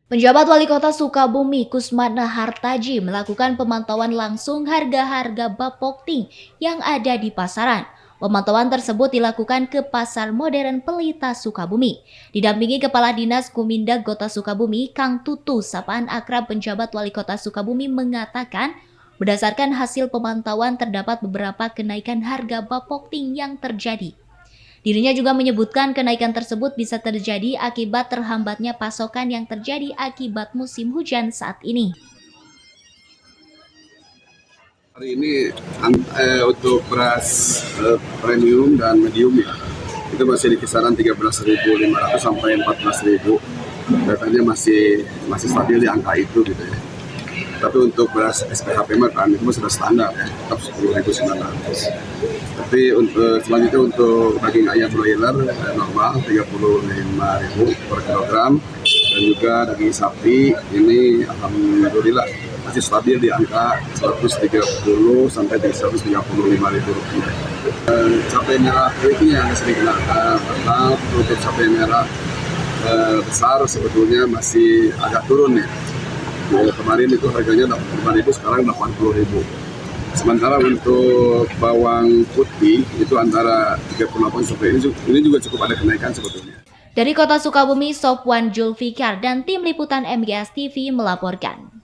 Penjabat Wali Kota Sukabumi Kusmana Hartaji melakukan pemantauan langsung harga-harga bapokting yang ada di pasaran. Pemantauan tersebut dilakukan ke Pasar Modern Pelita Sukabumi. Didampingi Kepala Dinas Kumindag Kota Sukabumi, Kang Tutu, sapaan akrab penjabat Wali Kota Sukabumi mengatakan, berdasarkan hasil pemantauan terdapat beberapa kenaikan harga bapokting yang terjadi. Dirinya juga menyebutkan kenaikan tersebut bisa terjadi akibat terhambatnya pasokan yang terjadi akibat musim hujan saat ini. Hari ini untuk beras premium dan medium ya, itu masih di kisaran 13.500 sampai 14.000. Datanya masih stabil di angka itu gitu ya. Tapi untuk beras SPHP kan itu sudah standar ya, tetap 10.900. Tapi untuk selanjutnya untuk daging ayam broiler normal 35.000 per kilogram, dan juga daging sapi ini alhamdulillah masih stabil di angka 130 sampai 135.000 rupiah. Cabai merah ini yang sering dikenakan, karena untuk cabai merah besar sebetulnya masih agak turun ya. Kemarin itu harganya 85.000, sekarang 80.000. Sementara untuk bawang putih itu antara 38 sampai ini juga cukup ada kenaikan sebetulnya. Dari Kota Sukabumi, Sofwan Julfikar dan tim liputan MGS TV melaporkan.